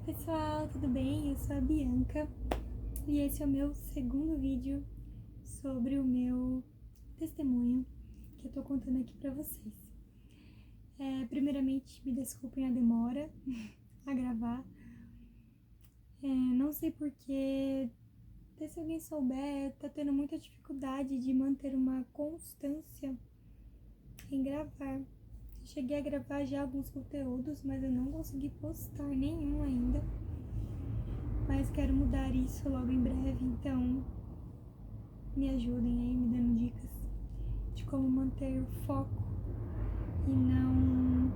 pessoal, tudo bem? Eu sou a Bianca e esse é o meu segundo vídeo sobre o meu testemunho que eu tô contando aqui pra vocês. Primeiramente, me desculpem a demora a gravar. Não sei porque, até se alguém souber, tá tendo muita dificuldade de manter uma constância em gravar. Cheguei a gravar já alguns conteúdos, mas eu não consegui postar nenhum ainda. Mas quero mudar isso logo em breve, então me ajudem aí, me dando dicas de como manter o foco e não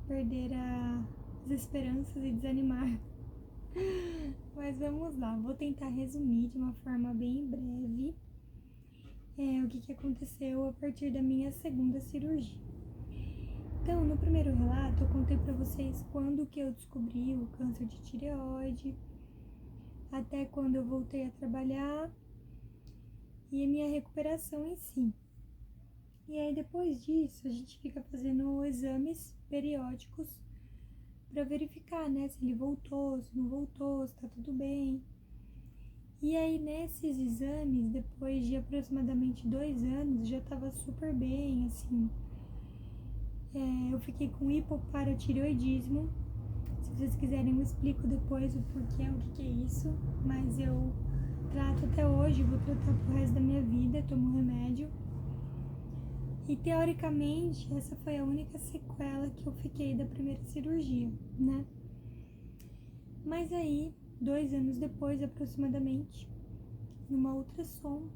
perder as esperanças e desanimar. Mas vamos lá, vou tentar resumir de uma forma bem breve o que aconteceu a partir da minha segunda cirurgia. Então, no primeiro relato, eu contei pra vocês quando que eu descobri o câncer de tireoide, até quando eu voltei a trabalhar e a minha recuperação em si. E aí depois disso a gente fica fazendo exames periódicos para verificar, né, se ele voltou, se não voltou, se tá tudo bem. E aí nesses exames, depois de aproximadamente 2 anos, já tava super bem, assim. Eu fiquei com hipoparatireoidismo. Se vocês quiserem eu explico depois o porquê, o que é isso, mas eu trato até hoje, vou tratar pro resto da minha vida, tomo remédio. E teoricamente essa foi a única sequela que eu fiquei da primeira cirurgia, né? Mas aí, 2 anos depois aproximadamente, numa ultrassom,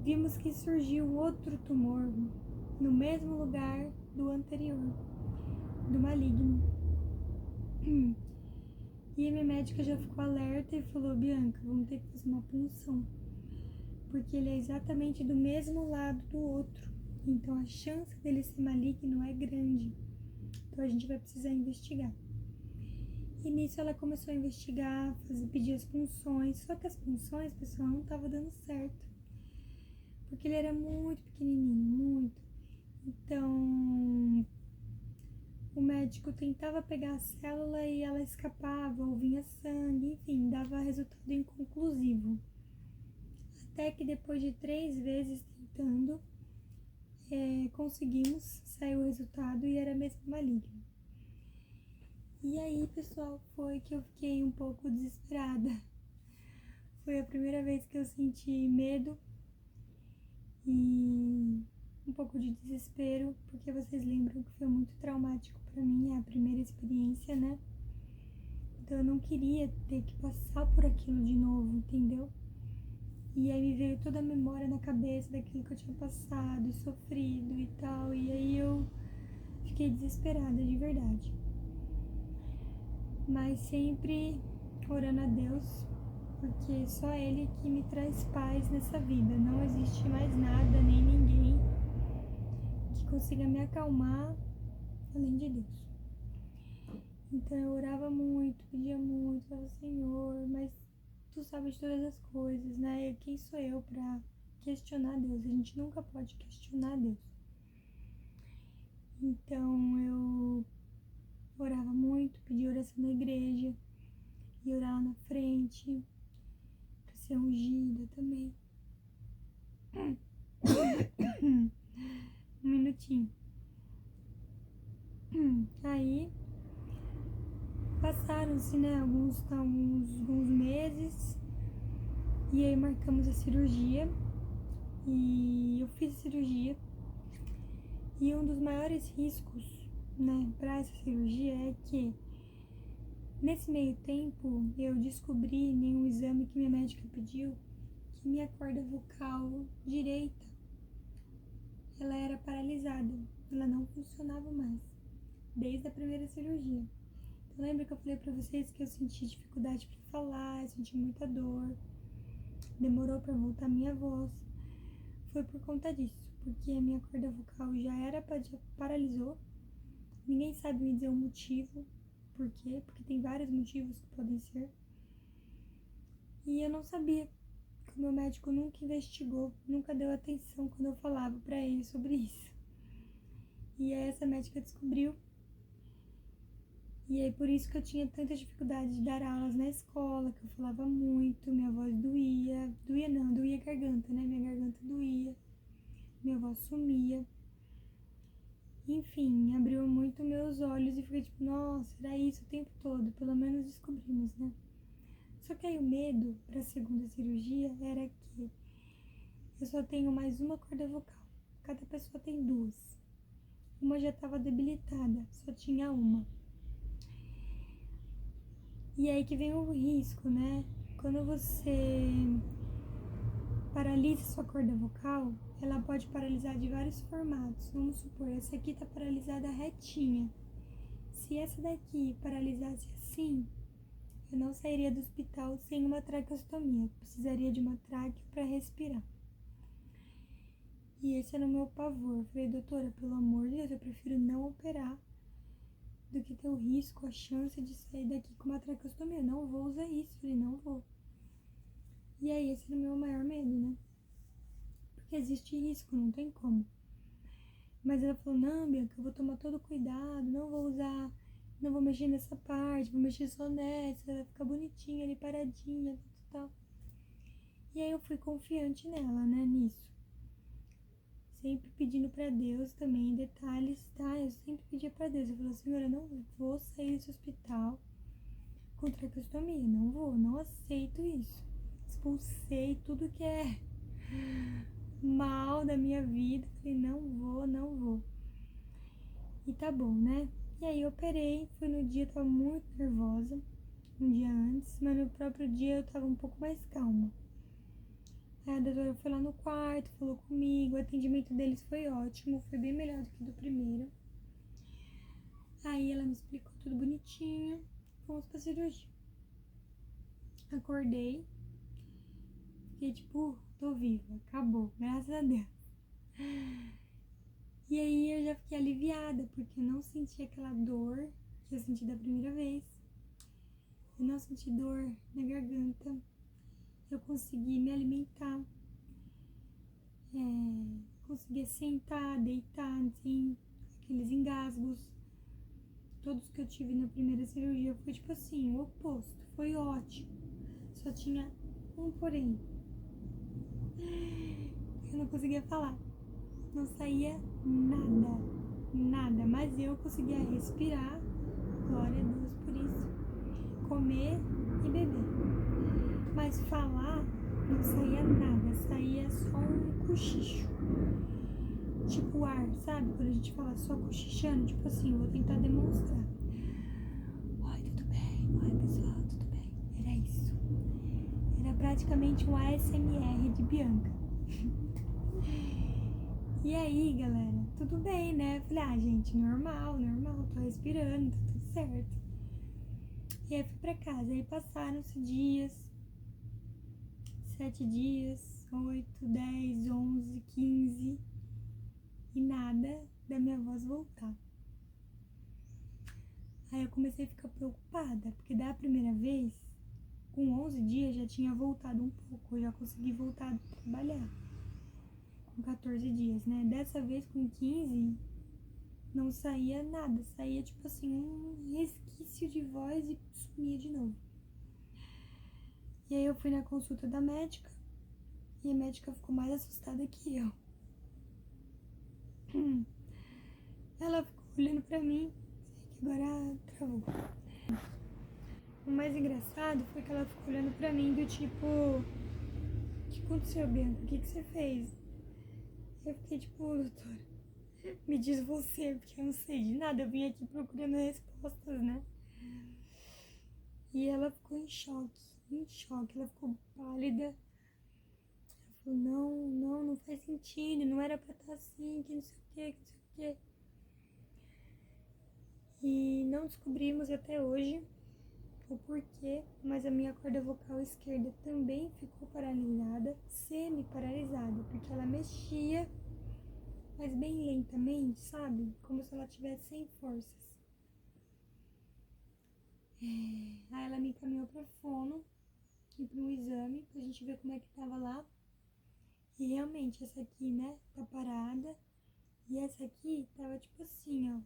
vimos que surgiu outro tumor no mesmo lugar do anterior, do maligno. E a minha médica já ficou alerta e falou: Bianca, vamos ter que fazer uma punção, porque ele é exatamente do mesmo lado do outro, então a chance dele ser maligno é grande, então a gente vai precisar investigar. E nisso ela começou a investigar, pedir as punções, só que as punções, pessoal, não estavam dando certo, porque ele era muito pequenininho, muito. Então o médico tentava pegar a célula e ela escapava, ou vinha sangue, enfim, dava resultado inconclusivo. Até que depois de 3 vezes tentando, conseguimos, saiu o resultado e era mesmo maligno. E aí, pessoal, foi que eu fiquei um pouco desesperada. Foi a primeira vez que eu senti medo e um pouco de desespero, porque vocês lembram que foi muito traumático pra mim, a primeira experiência, né? Então eu não queria ter que passar por aquilo de novo, entendeu? E aí me veio toda a memória na cabeça daquilo que eu tinha passado e sofrido e tal, e aí eu fiquei desesperada de verdade. Mas sempre orando a Deus, porque só Ele que me traz paz nessa vida. Não existe mais nada, nem ninguém que consiga me acalmar além de Deus. Então eu orava muito, pedia muito, falava: Senhor, mas Tu sabes de todas as coisas, né? Quem sou eu pra questionar Deus? A gente nunca pode questionar Deus. Então eu orava muito, pedia oração na igreja, e orar lá na frente, pra ser ungida também. Um minutinho. Aí passaram-se, né, alguns meses, e aí marcamos a cirurgia, e eu fiz a cirurgia, e um dos maiores riscos, né, para essa cirurgia é que nesse meio tempo eu descobri em um exame que minha médica pediu que minha corda vocal direita ela era paralisada, ela não funcionava mais desde a primeira cirurgia. Então lembra que eu falei pra vocês que eu senti dificuldade para falar, eu senti muita dor, demorou para voltar a minha voz. Foi por conta disso, porque a minha corda vocal já paralisou. Ninguém sabe me dizer o motivo, por quê? Porque tem vários motivos que podem ser. E eu não sabia, que o meu médico nunca investigou, nunca deu atenção quando eu falava pra ele sobre isso. E aí essa médica descobriu. E aí por isso que eu tinha tanta dificuldade de dar aulas na escola, que eu falava muito, minha voz doía. Doía a garganta, né? Minha garganta doía, minha voz sumia. Enfim, abriu muito meus olhos e fiquei tipo, nossa, era isso o tempo todo, pelo menos descobrimos, né? Só que aí o medo para a segunda cirurgia era que eu só tenho mais uma corda vocal, cada pessoa tem duas. Uma já estava debilitada, só tinha uma. E aí que vem o risco, né? Quando você paralisa sua corda vocal, ela pode paralisar de vários formatos. Vamos supor, essa aqui tá paralisada retinha. Se essa daqui paralisasse assim, eu não sairia do hospital sem uma traqueostomia. Eu precisaria de uma tráqueo para respirar. E esse era o meu pavor. Eu falei, doutora, pelo amor de Deus, eu prefiro não operar do que ter o risco, a chance de sair daqui com uma traqueostomia. Eu não vou usar isso. Eu falei, não vou. E aí, esse era o meu maior medo, né? Porque existe risco, não tem como. Mas ela falou, não, Bianca, eu vou tomar todo cuidado, não vou usar, não vou mexer nessa parte, vou mexer só nessa, vai ficar bonitinha ali, paradinha, tal. E aí eu fui confiante nela, né, nisso. Sempre pedindo pra Deus também detalhes, tá? Eu sempre pedia pra Deus, eu falei, Senhor, eu não vou sair desse hospital com traqueostomia, não vou, não aceito isso. Expulsei tudo que é mal da minha vida, falei, não vou. E tá bom, né? E aí eu operei, foi no dia, eu tava muito nervosa, um dia antes, mas no próprio dia eu tava um pouco mais calma. Aí a doutora foi lá no quarto, falou comigo, o atendimento deles foi ótimo, foi bem melhor do que do primeiro. Aí ela me explicou tudo bonitinho, fomos pra cirurgia. Acordei, fiquei tipo, tô viva, acabou, graças a Deus. E aí eu já fiquei aliviada, porque eu não senti aquela dor que eu senti da primeira vez. Eu não senti dor na garganta. Eu consegui me alimentar. Conseguia sentar, deitar, sem aqueles engasgos. Todos que eu tive na primeira cirurgia foi tipo assim, o oposto. Foi ótimo. Só tinha um porém. Eu não conseguia falar. Não saía nada. Mas eu conseguia respirar. Glória a Deus por isso. Comer e beber. Mas falar não saía nada, saía só um cochicho. Tipo ar, sabe? Quando a gente fala só cochichando, tipo assim, eu vou tentar demonstrar. Oi, tudo bem? Oi, pessoal, tudo bem? Era isso. Era praticamente um ASMR de Bianca. E aí, galera, tudo bem, né? Falei, gente, normal, tô respirando, tá tudo certo. E aí fui pra casa, aí passaram-se dias, 7 dias, 8, 10, 11, 15 e nada da minha voz voltar. Aí eu comecei a ficar preocupada, porque da primeira vez, com 11 dias já tinha voltado um pouco, eu já consegui voltar a trabalhar. Com 14 dias, né? Dessa vez com 15, não saía nada, saía tipo assim, um resquício de voz e sumia de novo. E aí eu fui na consulta da médica, e a médica ficou mais assustada que eu. Ela ficou olhando pra mim, que agora travou. O mais engraçado foi que ela ficou olhando pra mim do tipo, o que aconteceu, Bianca? O que você fez? Eu fiquei tipo, doutora, me diz você, porque eu não sei de nada, eu vim aqui procurando respostas, né? E ela ficou em choque, ela ficou pálida. Ela falou, não faz sentido, não era pra estar assim, que não sei o que. E não descobrimos até hoje o porquê, mas a minha corda vocal esquerda também ficou paralisada, semi-paralisada, porque ela mexia, mas bem lentamente, sabe? Como se ela estivesse sem forças. Aí ela me encaminhou pra fono e para um exame, pra gente ver como é que tava lá. E realmente, essa aqui, né, tá parada. E essa aqui tava tipo assim, ó.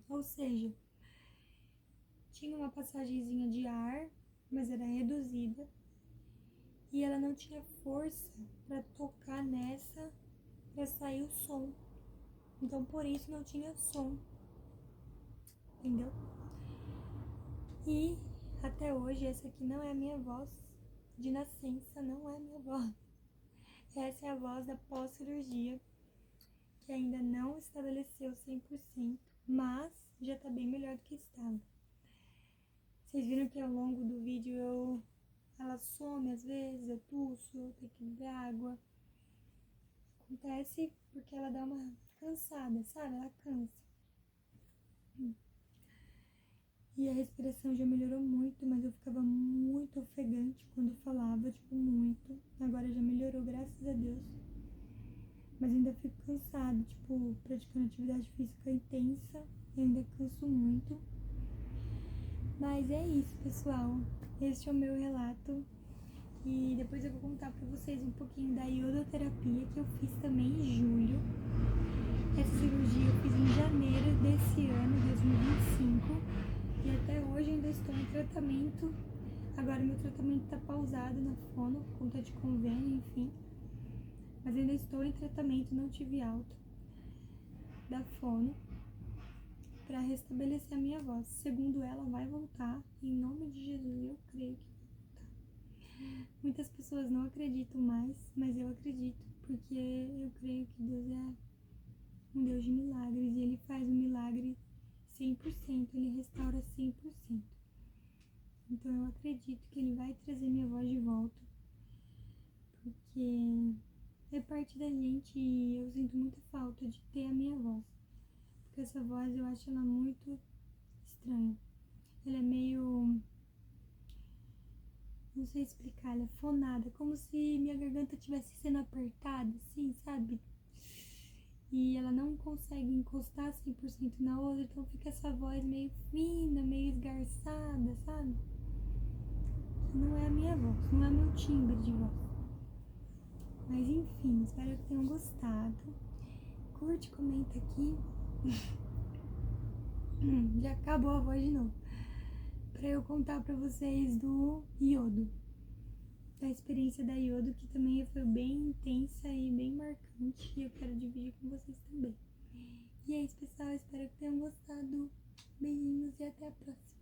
Ou seja, tinha uma passagenzinha de ar, mas era reduzida. E ela não tinha força para tocar nessa, para sair o som. Então por isso não tinha som. Entendeu? E até hoje essa aqui não é a minha voz de nascença, não é a minha voz. Essa é a voz da pós-cirurgia, que ainda não estabeleceu 100%, mas já tá bem melhor do que estava. Vocês viram que ao longo do vídeo ela some às vezes, eu tuço, eu tenho que beber água. Acontece porque ela dá uma cansada, sabe? Ela cansa. E a respiração já melhorou muito, mas eu ficava muito ofegante quando falava, tipo, muito. Agora já melhorou, graças a Deus. Mas ainda fico cansada, tipo, praticando atividade física intensa, eu ainda canso muito. Mas é isso, pessoal. Este é o meu relato. E depois eu vou contar pra vocês um pouquinho da iodoterapia que eu fiz também em julho. Essa cirurgia eu fiz em janeiro desse ano, 2025. E até hoje ainda estou em tratamento. Agora meu tratamento tá pausado na fono, por conta de convênio, enfim. Mas ainda estou em tratamento, não tive alta da fono para restabelecer a minha voz. Segundo ela, vai voltar. Em nome de Jesus, eu creio que vai voltar. Muitas pessoas não acreditam mais, mas eu acredito, porque eu creio que Deus é um Deus de milagres e Ele faz o milagre 100%, Ele restaura 100%. Então eu acredito que Ele vai trazer minha voz de volta, porque é parte da gente e eu sinto muita falta de ter a minha voz. Porque essa voz eu acho ela muito estranha. Ela é meio... não sei explicar, ela é fonada, como se minha garganta estivesse sendo apertada, assim, sabe? E ela não consegue encostar 100% na outra, então fica essa voz meio fina, meio esgarçada, sabe? Não é a minha voz, não é meu timbre de voz. Mas enfim, espero que tenham gostado. Curte, comenta aqui. Já acabou a voz de novo. Pra eu contar pra vocês do iodo. Da experiência da iodo, que também foi bem intensa e bem marcante. E eu quero dividir com vocês também. E é isso, pessoal. Espero que tenham gostado. Beijinhos e até a próxima.